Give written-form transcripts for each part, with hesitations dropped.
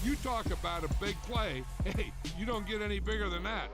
You talk about a big play. Hey, you don't get any bigger than that.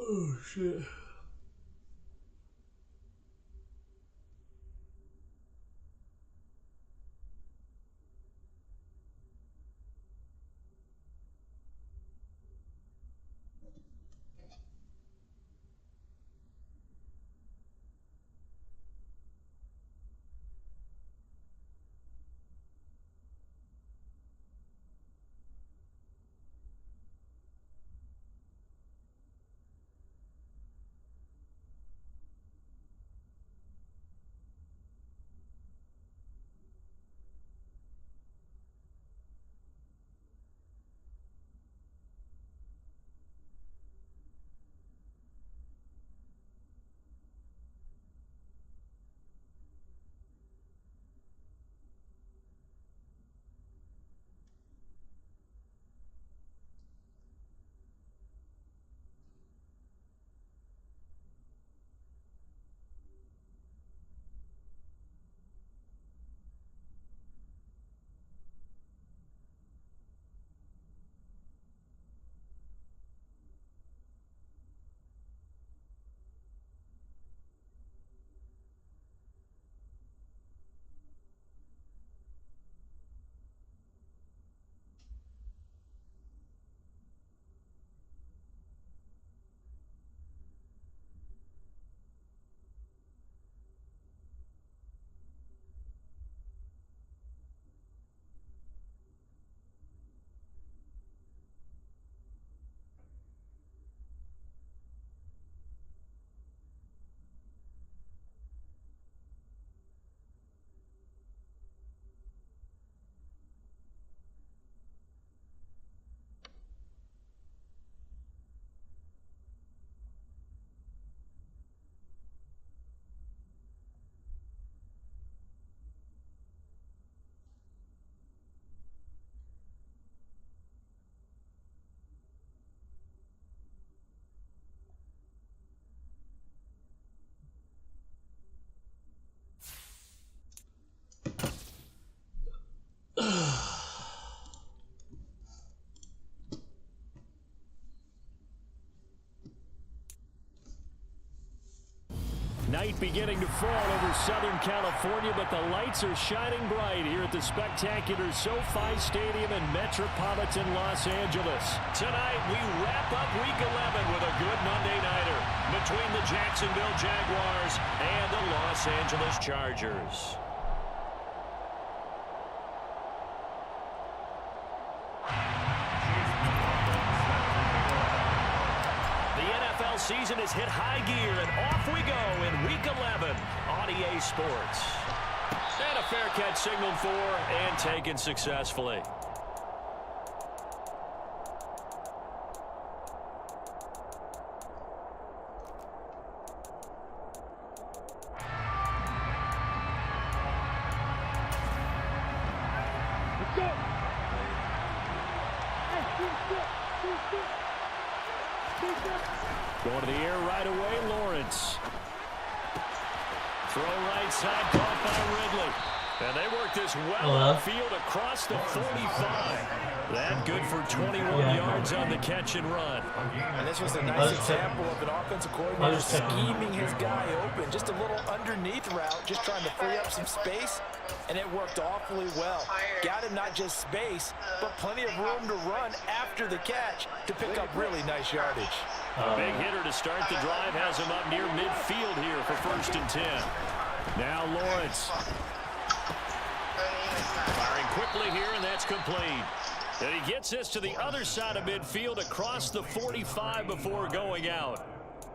Oh, shit. night beginning to fall over Southern California, but the lights are shining bright here at the spectacular SoFi Stadium in metropolitan Los Angeles. Tonight, we wrap up Week 11 with a good Monday nighter between the Jacksonville Jaguars and the Los Angeles Chargers. Season has hit high gear, and off we go in Week 11 on EA Sports. And a fair catch signaled for and taken successfully. Going to the air right away, Lawrence. Throw right side, caught by Ridley. And they work this well upfield across the 45. That good for 21 yards on the catch and run. And this was a nice example of an offensive coordinator scheming his guy open. Just a little underneath route, just trying to free up some space. And it worked awfully well. Got him not just space, but plenty of room to run after the catch to pick up really nice yardage. A big hitter to start the drive has him up near midfield here for 1st and 10. Now Lawrence. Firing quickly here, and that's complete. And he gets this to the other side of midfield across the 45 before going out.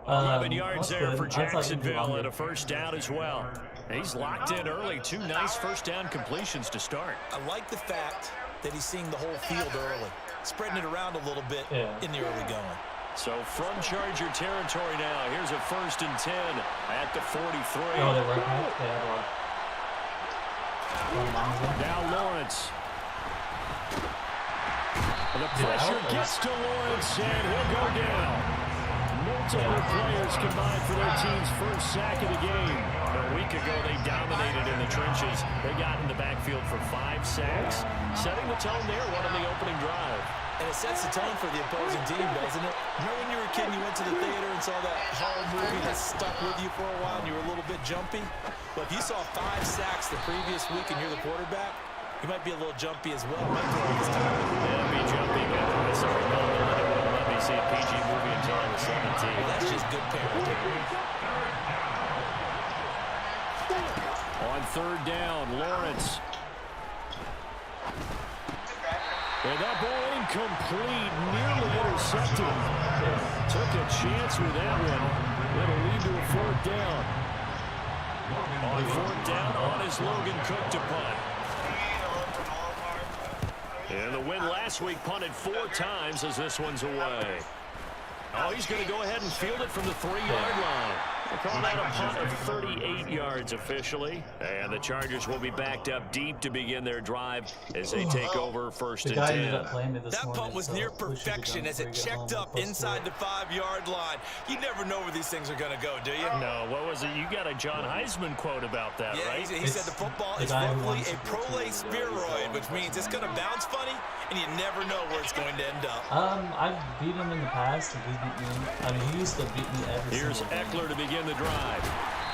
11 yards there for Jacksonville and a 1st down as well. And he's locked in early. 2 nice 1st down completions to start. I like the fact that he's seeing the whole field early, spreading it around a little bit in the early going. So from Charger territory now, here's a 1st and 10 at the 43. Now Lawrence. The pressure gets to Lawrence, and he'll go down. Multiple players combined for their team's 1st sack of the game. A week ago, they dominated in the trenches. They got in the backfield for 5 sacks, setting the tone there, one on the opening drive. And it sets the tone for the opposing team, doesn't it? Remember when you were a kid and you went to the theater and saw that horror movie that stuck with you for a while and you were a little bit jumpy? Well, if you saw 5 sacks the previous week and you're the quarterback, you might be a little jumpy as well. Yeah, be jumpy, but I sorry, no, they wouldn't let me see a PG movie until I was 17. Well, that's just good parenting. On 3rd down, Lawrence. And that ball incomplete, nearly intercepted. Took a chance with that one. That'll lead to a 4th down. On 4th down, on is Logan Cook to punt. And the win last week, punted 4 times as this one's away. Oh, he's going to go ahead and field it from the 3-yard line. They're calling out a punt of 38 yards officially. And the Chargers will be backed up deep to begin their drive as they take over 1st and 10. That punt was near perfection as it checked up inside the 5-yard line. You never know where these things are going to go, do you? No, what was it? You got a John Heisman quote about that, right? He said the football is roughly a prolate spheroid, which means it's going to bounce funny, and you never know where it's going to end up. I've beat him in the past. He's beat me. I mean, he used to beat me every Here's single Eckler to begin the drive.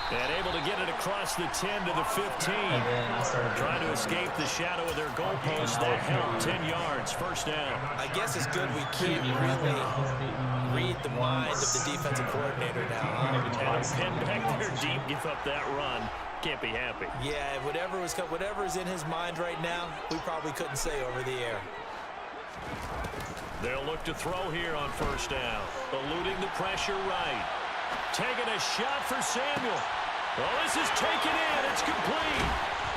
And able to get it across the 10 to the 15. And then I started trying to escape the shadow of their goalpost. That helped. 10 yards, 1st down. I guess it's good we can't really read the mind of the defensive coordinator now. And back there deep, give up that run. Can't be happy. Yeah, whatever's in his mind right now, we probably couldn't say over the air. They'll look to throw here on 1st down. Eluding the pressure right. Taking a shot for Samuel. Well, this is taken in. It's complete.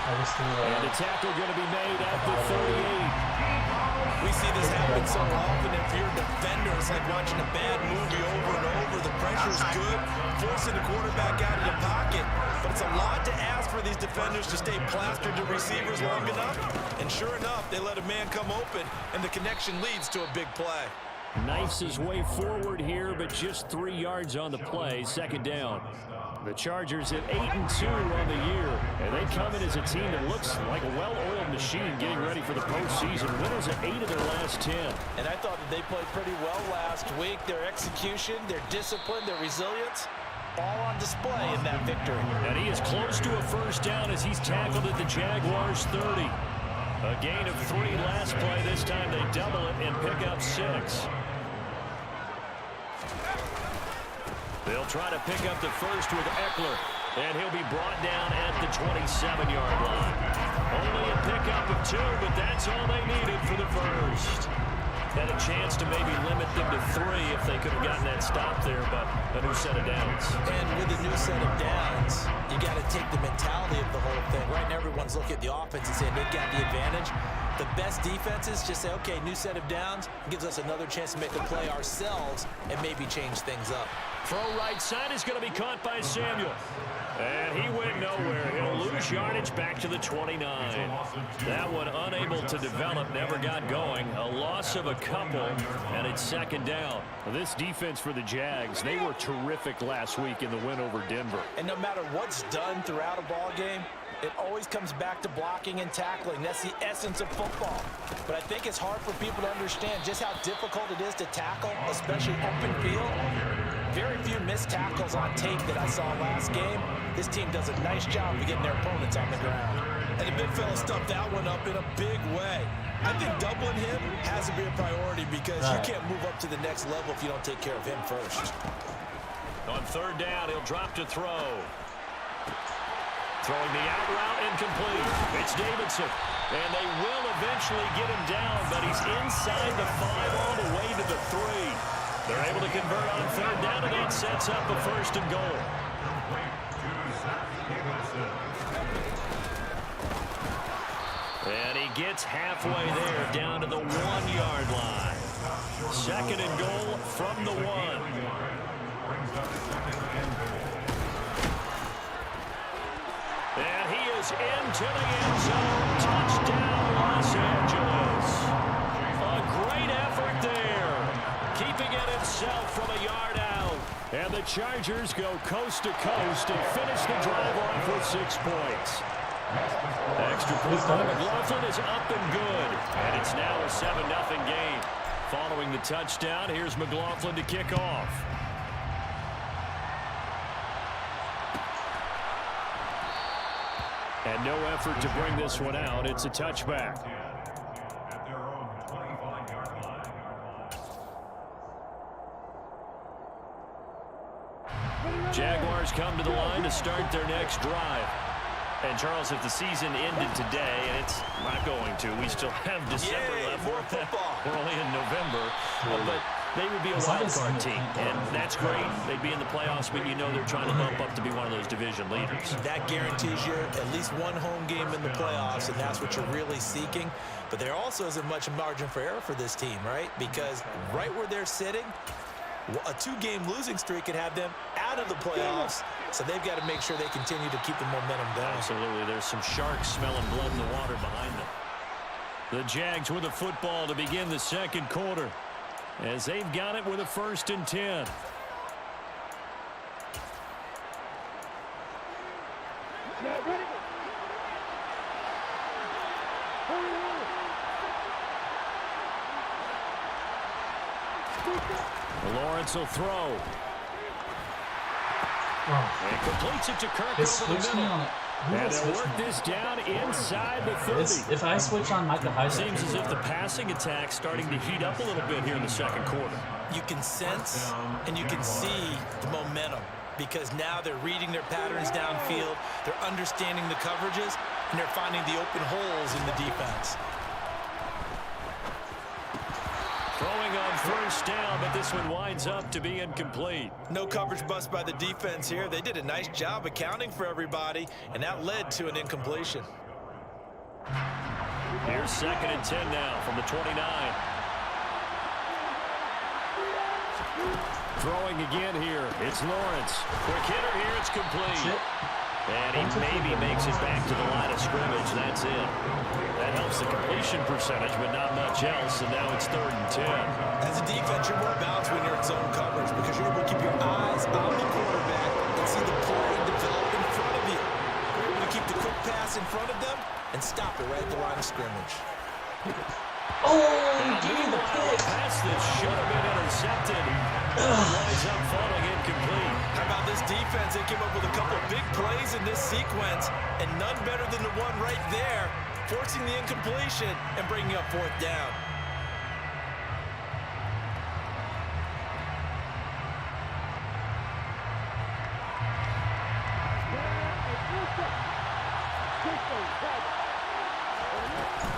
And a tackle going to be made at the 38. We see this happen so often. If you're a defender, it's like watching a bad movie over and over. The pressure's good, forcing the quarterback out of the pocket. But it's a lot to ask for these defenders to stay plastered to receivers long enough. And sure enough, they let a man come open, and the connection leads to a big play. Knifes his way forward here, but just 3 yards on the play. 2nd down. The Chargers at 8-2 on the year, and they come in as a team that looks like a well-oiled machine getting ready for the postseason. Winners at 8 of their last 10. And I thought that they played pretty well last week. Their execution, their discipline, their resilience, all on display in that victory. And he is close to a first down as he's tackled at the Jaguars 30. A gain of 3 last play. This time they double it and pick up 6. They'll try to pick up the first with Eckler, and he'll be brought down at the 27-yard line. Only a pickup of 2, but that's all they needed for the first. Had a chance to maybe limit them to 3 if they could have gotten that stop there, but a new set of downs. And with a new set of downs, you got to take the mentality of the whole thing. Right now, everyone's looking at the offense and saying they've got the advantage. The best defenses just say, okay, new set of downs, gives us another chance to make a play ourselves and maybe change things up. Throw right side is going to be caught by Samuel. And he went nowhere. He'll lose yardage back to the 29. That one unable to develop, never got going. A loss of a couple, and it's second down. This defense for the Jags, they were terrific last week in the win over Denver. And no matter what's done throughout a ball game, it always comes back to blocking and tackling. That's the essence of football. But I think it's hard for people to understand just how difficult it is to tackle, especially open field. Very few missed tackles on tape that I saw last game. This team does a nice job of getting their opponents on the ground. And the big fella stuffed that one up in a big way. I think doubling him has to be a priority because you can't move up to the next level if you don't take care of him first. On third down, he'll drop to throw. Throwing the out route, incomplete. It's Davidson. And they will eventually get him down, but he's inside the 5 all the way to the 3. They're able to convert on third down, and that sets up a first and goal. And he gets halfway there, down to the 1-yard line. Second and goal from the 1. And he is into the end zone. Touchdown, Los Angeles. A great effort there. Keeping it himself from a yard out. And the Chargers go coast to coast and finish the drive off with 6 points. Extra point by McLaughlin is up and good. And it's now a 7-0 game. Following the touchdown, here's McLaughlin to kick off. And no effort to bring this one out. It's a touchback. Jaguars come to the line to start their next drive. And, Charles, if the season ended today, and it's not going to, we still have December left. More football. We're only in November. But they would be a wild card team, and that's great. They'd be in the playoffs, but you know they're trying to bump up to be one of those division leaders. That guarantees you at least one home game in the playoffs, and that's what you're really seeking. But there also isn't much margin for error for this team, right? Because right where they're sitting, a 2-game losing streak could have them out of the playoffs, so they've got to make sure they continue to keep the momentum down. Absolutely. There's some sharks smelling blood in the water behind them. The Jags with the football to begin the second quarter as they've got it with a 1st and 10. Lawrence will throw. And completes it to Kirk over the middle. And they'll work this down inside the 30. If I switch on Micah Hyde, Seems as if the passing attack's starting to heat up a little bit here in the second quarter. You can sense and you can see the momentum because now they're reading their patterns downfield, they're understanding the coverages, and they're finding the open holes in the defense. Throwing on first down, but this one winds up to be incomplete. No coverage bust by the defense here. They did a nice job accounting for everybody, and that led to an incompletion. Here's 2nd and 10 now from the 29. Throwing again here. It's Lawrence. Quick hitter here. It's complete. And he maybe makes it back to the line of scrimmage. That's it. That helps the completion percentage, but not much else. And now it's 3rd and 10. As a defense, you're more balanced when you're in zone coverage because you're able to keep your eyes on the quarterback and see the play develop in front of you. You're able to keep the quick pass in front of them and stop it right at the line of scrimmage. oh, give me the pick. Pass that should have been intercepted. Winds up falling incomplete. How about this defense? came up with a couple of big plays in this sequence, and none better than the one right there, forcing the incompletion and bringing up 4th down.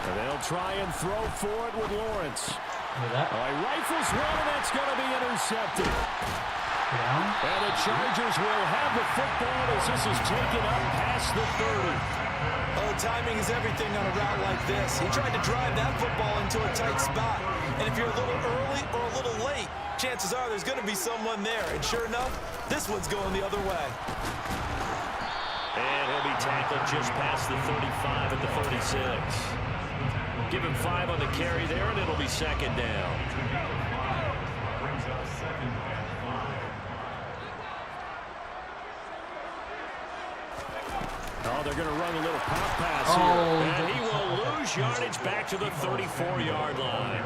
And they'll try and throw for it with Lawrence. He rifles one, and that's going to be intercepted. And the Chargers will have the football as this is taken up past the 30. Oh, timing is everything on a route like this. He tried to drive that football into a tight spot. And if you're a little early or a little late, chances are there's going to be someone there. And sure enough, this one's going the other way. And he'll be tackled just past the 35 at the 36. Give him 5 on the carry there, and it'll be 2nd down. Oh, they're going to run a little pop pass here. And he will lose yardage back to the 34-yard line.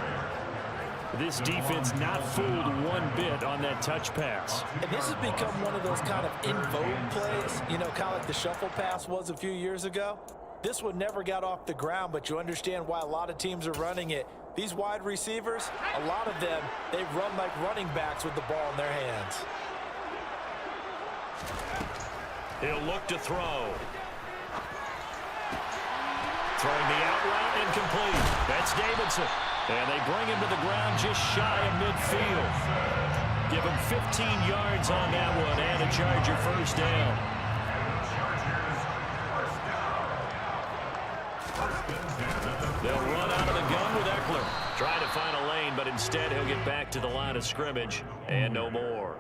This defense not fooled one bit on that touch pass. And this has become one of those kind of in vogue plays, you know, kind of like the shuffle pass was a few years ago. This one never got off the ground, but you understand why a lot of teams are running it. These wide receivers, a lot of them, they run like running backs with the ball in their hands. He'll look to throw. Throwing the out route incomplete. That's Davidson. And they bring him to the ground just shy of midfield. Give him 15 yards on that one and a Charger 1st down. They'll run out of the gun with Eckler. Trying to find a lane, but instead he'll get back to the line of scrimmage and no more.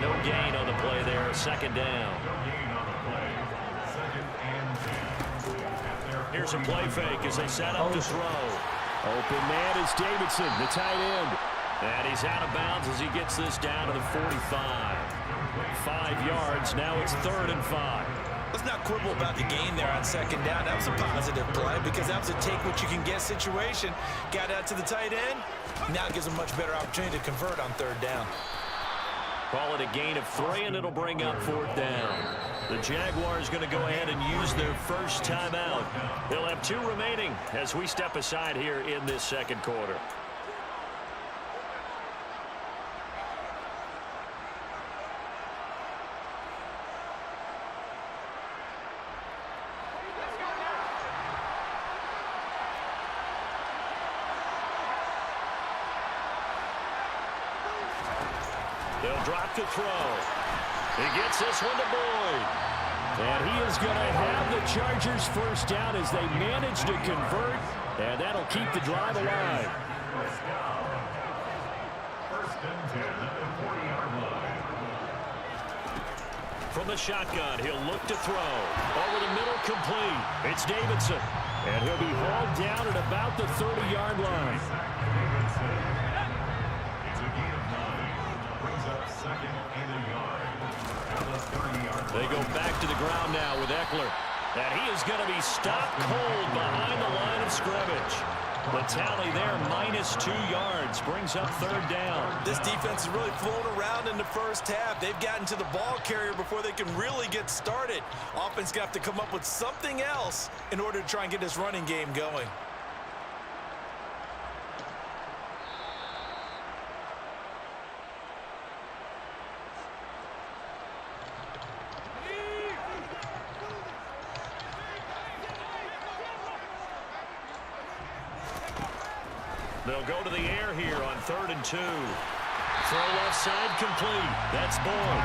No gain on the play there, 2nd down. Here's a play fake as they set up to throw. Open man is Davidson, the tight end. And he's out of bounds as he gets this down to the 45. 5 yards, now it's 3rd and 5. Let's not quibble about the gain there on 2nd down. That was a positive play because that was a take-what-you-can-get situation. Got out to the tight end. Now it gives them a much better opportunity to convert on 3rd down. Call it a gain of 3, and it'll bring up 4th down. The Jaguars going to go ahead and use their first timeout. They'll have 2 remaining as we step aside here in this 2nd quarter. They'll drop to throw. He gets this one to Boyd. And he is going to have the Chargers 1st down as they manage to convert. And that'll keep the drive alive. From the shotgun, he'll look to throw. Over the middle, complete. It's Davidson. And he'll be hauled down at about the 30-yard line. They go back to the ground now with Eckler. And he is going to be stopped cold behind the line of scrimmage. The tally there, -2 yards, brings up 3rd down. This defense is really flown around in the first half. They've gotten to the ball carrier before they can really get started. Offense got to come up with something else in order to try and get this running game going. They'll go to the air here on 3rd and 2. Throw left side complete. That's Boyd.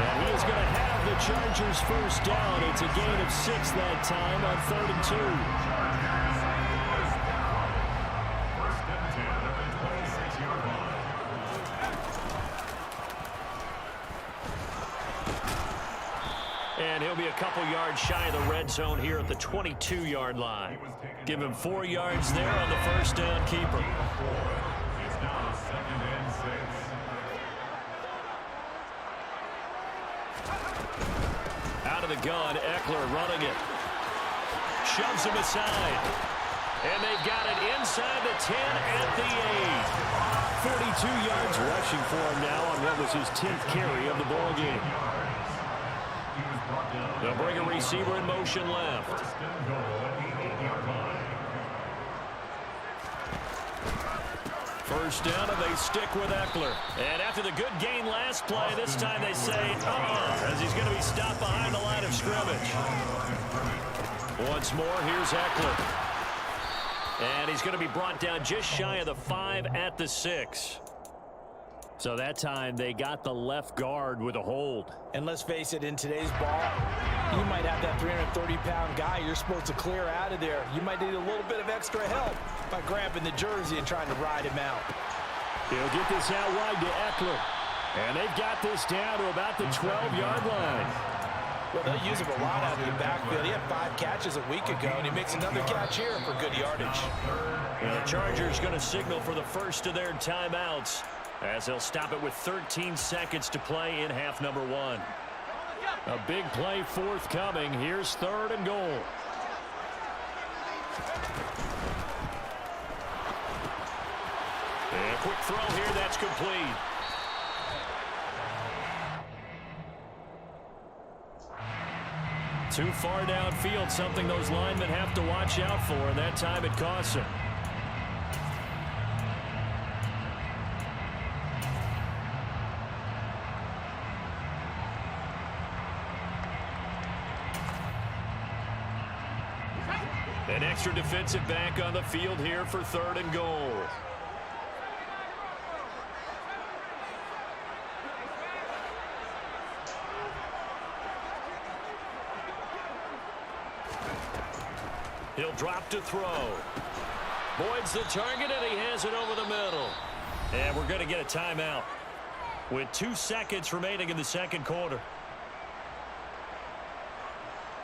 And he is going to have the Chargers 1st down. It's a gain of 6 that time on 3rd and 2. And he'll be a couple yards shy of the red zone here at the 22-yard line. Give him 4 yards there on the 1st down keeper. Out of the gun, Eckler running it. Shoves him aside. And they've got it inside the 10 at the 8. 42 yards rushing for him now on what was his 10th carry of the ball game. They'll bring a receiver in motion left. First down, and they stick with Eckler. And after the good gain last play, this time they say, as he's going to be stopped behind the line of scrimmage. Once more, here's Eckler. And he's going to be brought down just shy of the 5 at the 6. So that time they got the left guard with a hold. And let's face it, in today's ball, you might have that 330-pound guy you're supposed to clear out of there. You might need a little bit of extra help by grabbing the jersey and trying to ride him out. He'll get this out wide to Eckler. And they've got this down to about the 12-yard line. Well, they'll use him a lot out of the backfield. He had 5 catches a week ago, and he makes another catch here for good yardage. And the Chargers going to signal for the first of their timeouts, as they'll stop it with 13 seconds to play in half number 1. A big play forthcoming. Here's 3rd and goal. And a quick throw here. That's complete. Too far downfield, something those linemen have to watch out for, and that time it costs him. An extra defensive back on the field here for 3rd and goal. He'll drop to throw. Boyd's the target, and he has it over the middle. And we're going to get a timeout with 2 seconds remaining in the second quarter.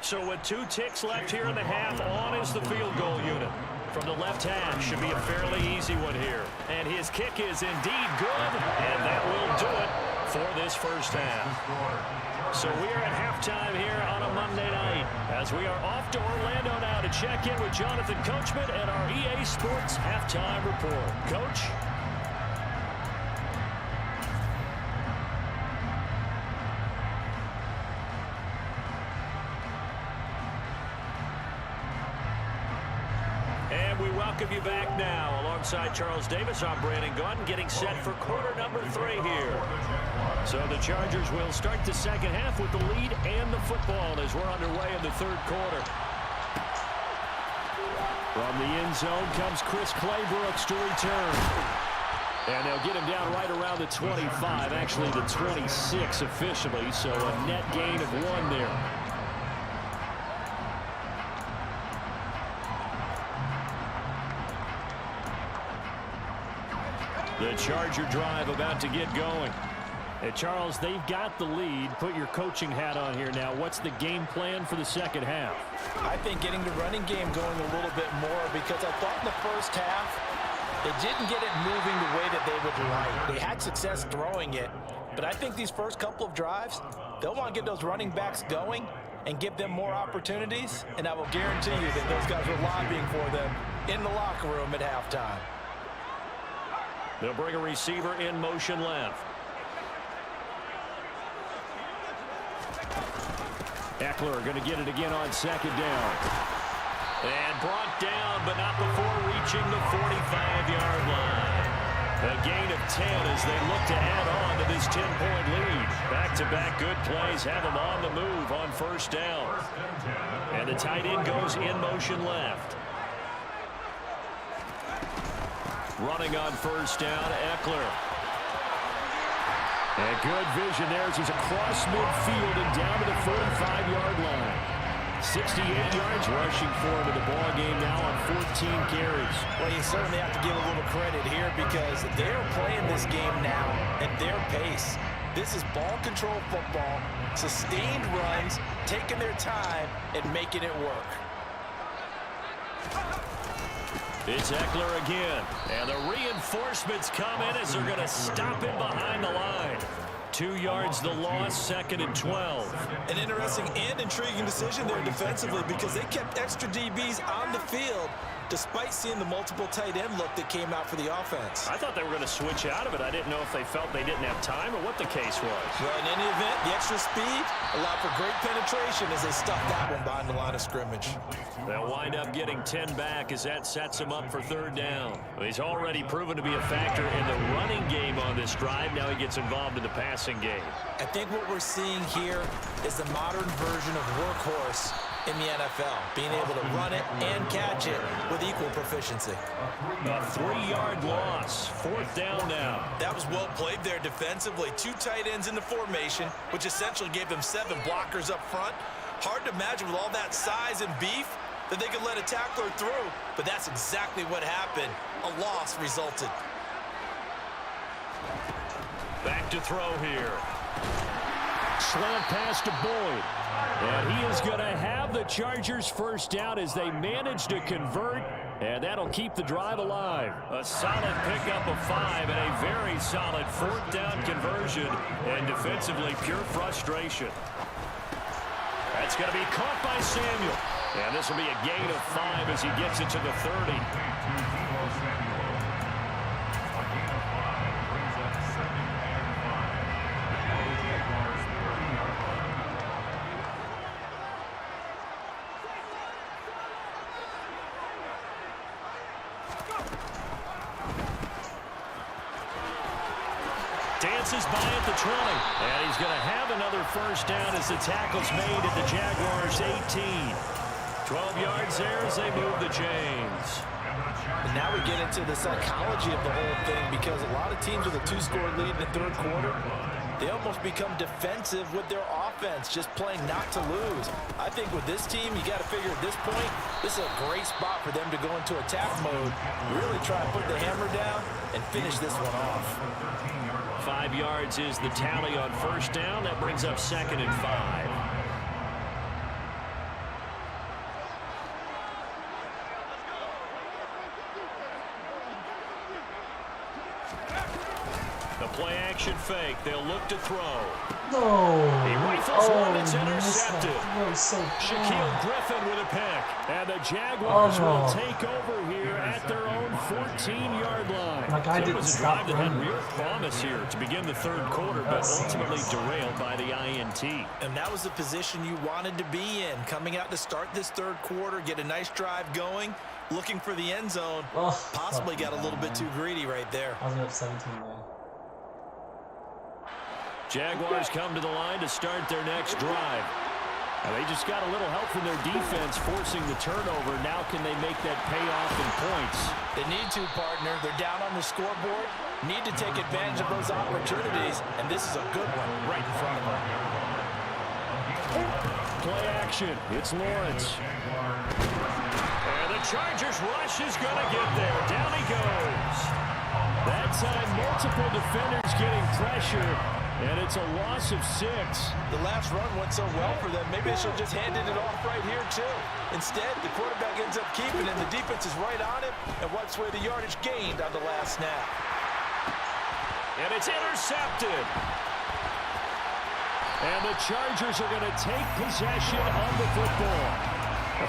So with 2 ticks left here in the half, on is the field goal unit. From the left half, should be a fairly easy one here. And his kick is indeed good, and that will do it for this first half. So we are at halftime here on a Monday night, as we are off to Orlando now to check in with Jonathan Coachman and our EA Sports Halftime Report. Coach? And we welcome you back now. Alongside Charles Davis, I'm Brandon Gaudin, getting set for quarter number 3 here. So the Chargers will start the second half with the lead and the football as we're underway in the 3rd quarter. From the end zone comes Chris Claybrooks to return. And they'll get him down right around the 25, actually the 26 officially, so a net gain of 1 there. The Charger drive about to get going. Hey, Charles, they've got the lead. Put your coaching hat on here now. What's the game plan for the second half? I think getting the running game going a little bit more, because I thought in the first half they didn't get it moving the way that they would like. They had success throwing it, but I think these first couple of drives, they'll want to get those running backs going and give them more opportunities, and I will guarantee you that those guys were lobbying for them in the locker room at halftime. They'll bring a receiver in motion left. Eckler going to get it again on 2nd down. And brought down, but not before reaching the 45-yard line. A gain of 10 as they look to add on to this 10-point lead. Back-to-back good plays have them on the move on 1st down. And the tight end goes in motion left. Running on 1st down, Eckler. And good vision there as he's across midfield and down to the 45-yard line. 68 yards rushing for him in the ball game now on 14 carries. Well, you certainly have to give a little credit here, because they're playing this game now at their pace. This is ball control football, sustained runs, taking their time and making it work. It's Eckler again, and the reinforcements come in as they're going to stop him behind the line. 2 yards the loss, 2nd and 12. An interesting and intriguing decision there defensively, because they kept extra DBs on the field despite seeing the multiple tight end look that came out for the offense. I thought they were going to switch out of it. I didn't know if they felt they didn't have time or what the case was. Well, in any event, the extra speed allowed for great penetration as they stuffed that one behind the line of scrimmage. They'll wind up getting 10 back as that sets him up for third down. He's already proven to be a factor in the running game on this drive. Now he gets involved in the passing game. I think what we're seeing here is the modern version of workhorse in the NFL, being able to run it and catch it with equal proficiency. A 3-yard loss. Fourth down now. That was well played there defensively. 2 tight ends in the formation, which essentially gave them 7 blockers up front. Hard to imagine with all that size and beef that they could let a tackler through, but that's exactly what happened. A loss resulted. Back to throw here. Slant pass to Boyd. And he is going to have the Chargers first down as they manage to convert, and that'll keep the drive alive. A solid pickup of 5 and a very solid fourth down conversion, and defensively pure frustration. That's going to be caught by Samuel. And this will be a gain of 5 as he gets it to the 30. Dances by at the 20. And he's going to have another first down as the tackle's made at the Jaguars' 18. 12 yards there as they move the chains. And now we get into the psychology of the whole thing, because a lot of teams with a 2-score lead in the third quarter, they almost become defensive with their offense, just playing not to lose. I think with this team, you got to figure at this point, this is a great spot for them to go into attack mode, really try to put the hammer down and finish this one off. 5 yards is the tally on first down. That brings up 2nd and 5. The play action fake. They'll look to throw. No. He rifles one. It's intercepted. So Shaquille Griffin with a pick. And the Jaguars will take over here at their own 14-yard line. My guy didn't stop that had running. real promise here to begin the third quarter, but ultimately derailed by the INT. And that was the position you wanted to be in, coming out to start this third quarter, get a nice drive going, looking for the end zone. Possibly got a little bit too greedy right there. I was up 17 there. Jaguars come to the line to start their next drive. And they just got a little help from their defense forcing the turnover. Now can they make that pay off in points? They need to, partner. They're down on the scoreboard. Need to take advantage of those opportunities, and this is a good one right in front of them. Play action. It's Lawrence. And the Chargers rush is going to get there. Down he goes. That time, multiple defenders getting pressure. And it's a loss of 6. The last run went so well for them, maybe they should have just handed it off right here, too. Instead, the quarterback ends up keeping it, and the defense is right on it and wipes away the yardage gained on the last snap. And it's intercepted. And the Chargers are going to take possession of the football.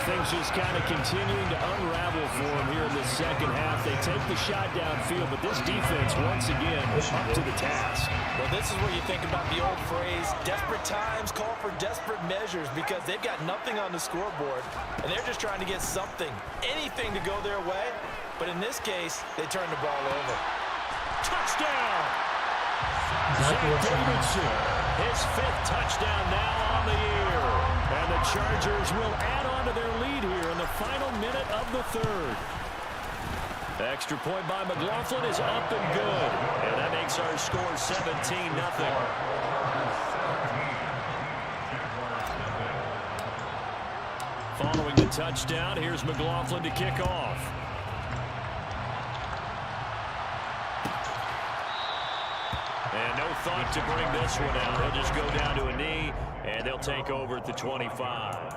Things just kind of continuing to unravel for them here in the second half. They take the shot downfield, but this defense, once again, up to the task. Well, this is where you think about the old phrase, desperate times call for desperate measures, because they've got nothing on the scoreboard, and they're just trying to get something, anything to go their way. But in this case, they turn the ball over. Touchdown! Zach Davidson, his 5th touchdown now on the year. And the Chargers will add on to their lead here in the final minute of the third. The extra point by McLaughlin is up and good. And that makes our score 17-0. Following the touchdown, here's McLaughlin to kick off. And no thought to bring this one out. They'll just go down to a knee, and they'll take over at the 25.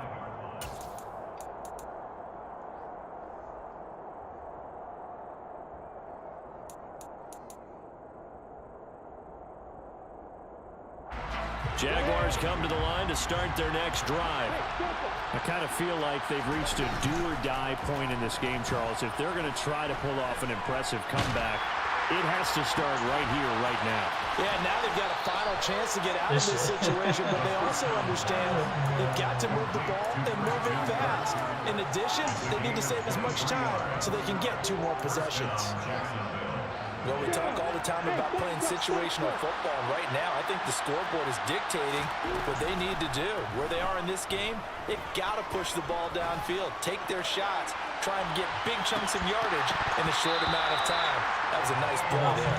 Jaguars come to the line to start their next drive. I kind of feel like they've reached a do-or-die point in this game, Charles. If they're going to try to pull off an impressive comeback, it has to start right here, right now. Yeah, now they've got a final chance to get out of this situation, but they also understand they've got to move the ball and move it fast. In addition, they need to save as much time so they can get 2 more possessions. Well, we talk all the time about playing situational football. Right now, I think the scoreboard is dictating what they need to do. Where they are in this game, they've got to push the ball downfield, take their shots, try and get big chunks of yardage in a short amount of time. That was a nice play there.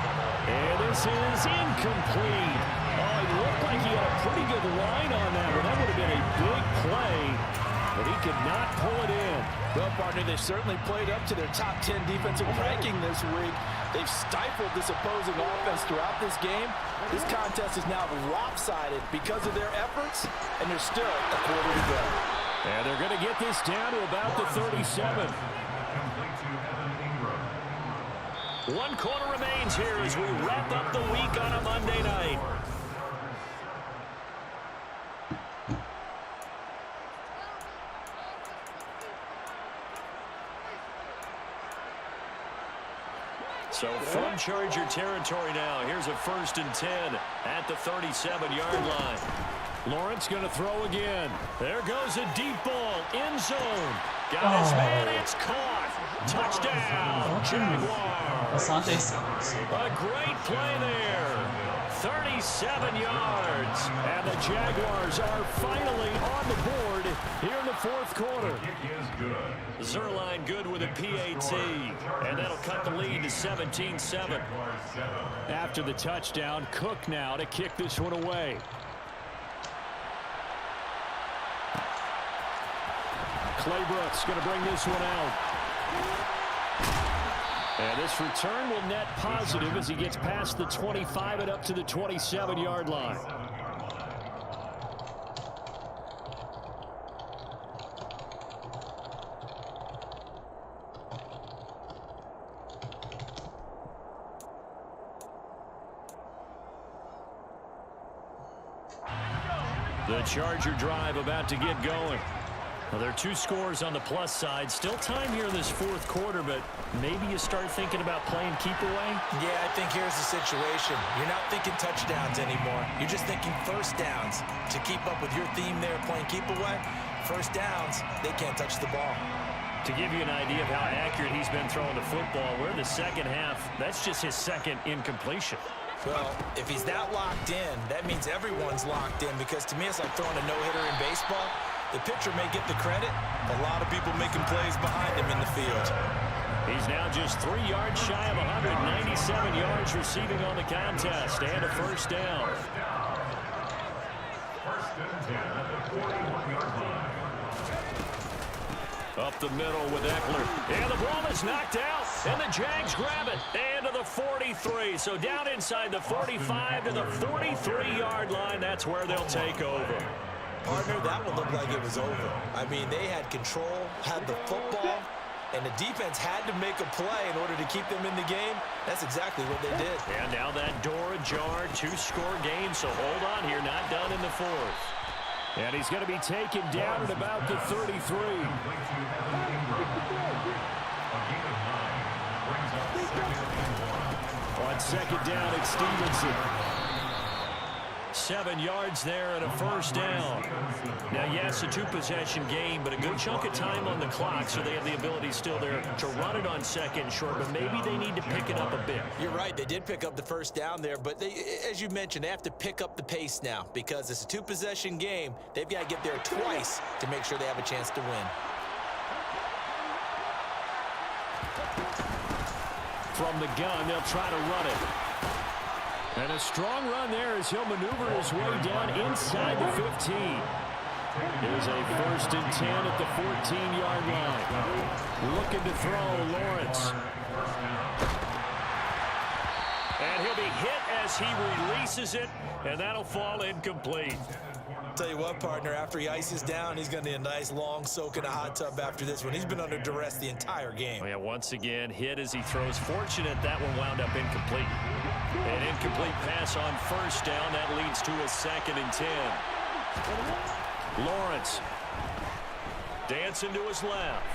And this is incomplete. Oh, it looked like he had a pretty good line on that one. That would have been a big play, but he could not pull it in. Well, partner, they've certainly played up to their top 10 defensive ranking this week. They've stifled this opposing offense throughout this game. This contest is now lopsided because of their efforts, and there's still a quarter to go. And they're going to get this down to about the 37. 1 quarter remains here as we wrap up the week on a Monday night. So from Charger territory now, here's a 1st and 10 at the 37-yard line. Lawrence going to throw again. There goes a deep ball, end zone. Got his man, it's caught. Touchdown, Jaguars. A great play there. 37 yards. And the Jaguars are finally on the board here in the 4th quarter. Zerline good with a PAT. And that'll cut the lead to 17-7. After the touchdown, Cook now to kick this one away. Claybrooks going to bring this one out. And this return will net positive as he gets past the 25 and up to the 27-yard line. The Charger drive about to get going. Well, there are 2 scores on the plus side. Still time here in this 4th quarter, but maybe you start thinking about playing keep away? Yeah, I think here's the situation. You're not thinking touchdowns anymore. You're just thinking first downs. To keep up with your theme there, playing keep away, first downs, they can't touch the ball. To give you an idea of how accurate he's been throwing the football, we're in the 2nd half. That's just his 2nd incompletion. Well, if he's that locked in, that means everyone's locked in, because to me it's like throwing a no-hitter in baseball. The pitcher may get the credit, a lot of people making plays behind him in the field. He's now just 3 yards shy of 197 yards receiving on the contest, and a 1st down. 1st and 10 at the 41-yard line. Up the middle with Eckler. And the ball is knocked out, and the Jags grab it. And to the 43. So down inside the 45 to the 43-yard line. That's where they'll take over. Partner, that would look like it was over. I mean, they had control, had the football, and the defense had to make a play in order to keep them in the game. That's exactly what they did. And now that door ajar, 2-score game, so hold on here, not done in the 4th. And he's going to be taken down at about the 33. On 2nd down, it's Stevenson. 7 yards there and a 1st down. Now, yes, a 2-possession game, but a good chunk of time on the clock, so they have the ability still there to run it on 2nd and short, but maybe they need to pick it up a bit. You're right. They did pick up the 1st down there, but they, as you mentioned, they have to pick up the pace now because it's a 2-possession game. They've got to get there twice to make sure they have a chance to win. From the gun, they'll try to run it. And a strong run there as he'll maneuver his way down inside the 15. Here's a 1st and 10 at the 14-yard line. Looking to throw, Lawrence. And he'll be hit as he releases it, and that'll fall incomplete. Tell you what, partner, after he ices down, he's going to need a nice long soak in a hot tub after this one. He's been under duress the entire game. Oh, yeah, once again, hit as he throws. Fortunate that one wound up incomplete. An incomplete pass on first down. That leads to a 2nd and 10. Lawrence dancing to his left.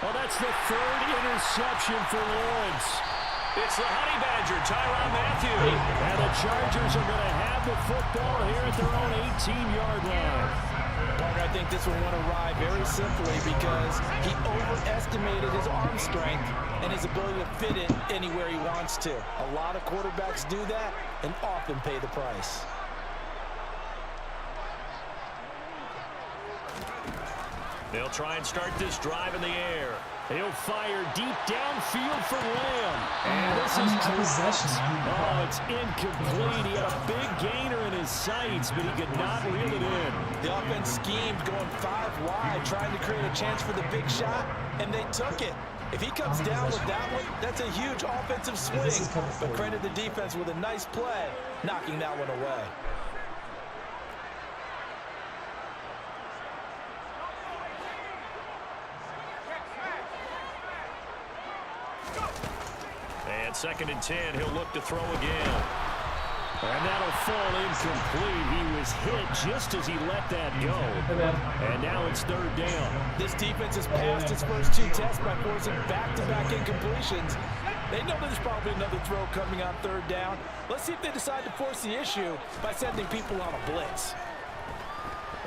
Well, that's the 3rd interception for Lawrence. It's the Honey Badger, Tyrann Mathieu. And the Chargers are going to have the football here at their own 18-yard line. Parker, I think this one went awry very simply because he overestimated his arm strength and his ability to fit it anywhere he wants to. A lot of quarterbacks do that and often pay the price. They'll try and start this drive in the air. He'll fire deep downfield for Lamb. And this is possession. Oh, it's incomplete. He had a big gainer in his sights, but he could not reel it in. The offense schemed going 5 wide, trying to create a chance for the big shot, and they took it. If he comes down with that one, that's a huge offensive swing. But credit the defense with a nice play, knocking that one away. And 2nd and 10, he'll look to throw again. And that'll fall incomplete. He was hit just as he let that go. And now it's 3rd down. This defense has passed its first 2 tests by forcing back-to-back incompletions. They know there's probably another throw coming on 3rd down. Let's see if they decide to force the issue by sending people on a blitz.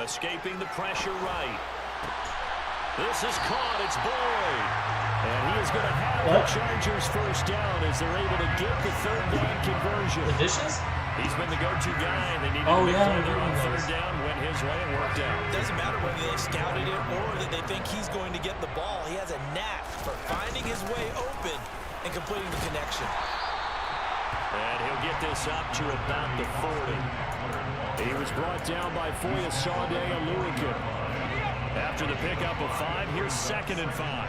Escaping the pressure right. This is caught. It's Boyd. And he is going to have the Chargers first down as they're able to get the 3rd down conversion. Additions? He's been the go-to guy. They needed to make further on 3rd down. Went his way and worked out. Doesn't matter whether they scouted it or that they think he's going to get the ball. He has a knack for finding his way open and completing the connection. And he'll get this up to about the 40. He was brought down by Foyesade Oluwakim. After the pickup of 5, here's 2nd and 5.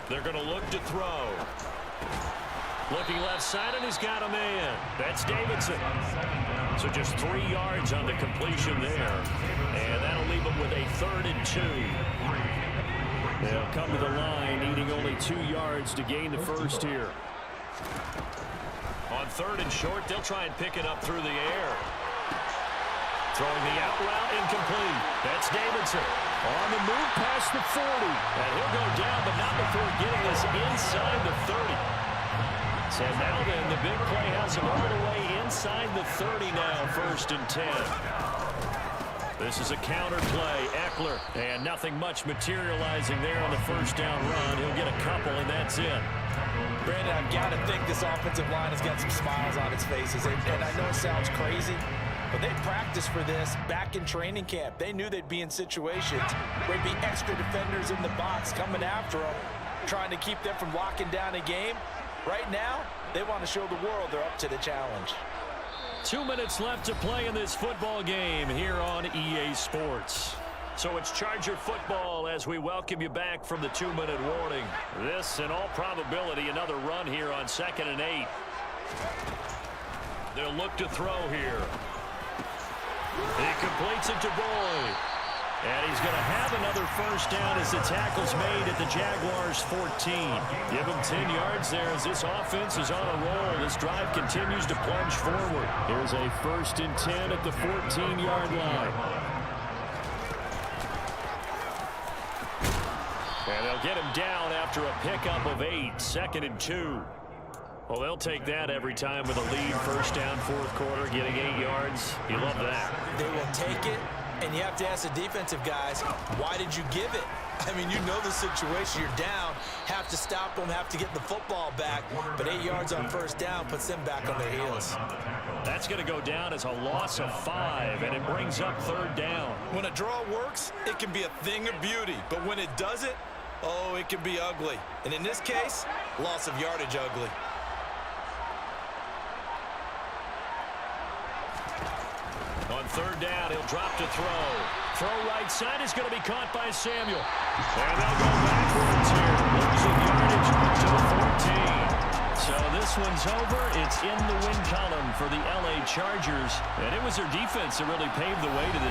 They're going to look to throw. Looking left side, and he's got a man. That's Davidson. So just 3 yards on the completion there. And that'll leave him with a 3rd and 2. They'll come to the line, needing only 2 yards to gain the first here. On 3rd and short, they'll try and pick it up through the air. Throwing the out route, incomplete. That's Davidson. On the move past the 40. And he'll go down, but not before getting this inside the 30. So now then, the big play has him all the way inside the 30 now, 1st and 10. This is a counter play. Eckler, and nothing much materializing there on the 1st down run. He'll get a couple, and that's it. Brandon, I've got to think this offensive line has got some smiles on its faces. And I know it sounds crazy, but they practiced for this back in training camp. They knew they'd be in situations where there'd be extra defenders in the box coming after them, trying to keep them from locking down a game. Right now, they want to show the world they're up to the challenge. 2 minutes left to play in this football game here on EA Sports. So it's Charger football as we welcome you back from the 2-minute warning. This, in all probability, another run here on 2nd and 8. They'll look to throw here. He completes it to Boyd. And he's going to have another first down as the tackle's made at the Jaguars 14. Give him 10 yards there as this offense is on a roll. This drive continues to plunge forward. Here's a 1st and 10 at the 14-yard line. And they'll get him down after a pickup of 8, 2nd and 2. Well, they'll take that every time with a lead. First down, 4th quarter, getting 8 yards. You love that. They will take it. And you have to ask the defensive guys, why did you give it? I mean, you know the situation. You're down, have to stop them, have to get the football back. But 8 yards on 1st down puts them back on their heels. That's going to go down as a loss of 5, and it brings up 3rd down. When a draw works, it can be a thing of beauty. But when it doesn't, oh, it can be ugly. And in this case, loss of yardage ugly. On 3rd down, he'll drop to throw. Throw right side is going to be caught by Samuel. And they'll go backwards here. Losing yardage to the 14. So this one's over. It's in the win column for the LA Chargers. And it was their defense that really paved the way to this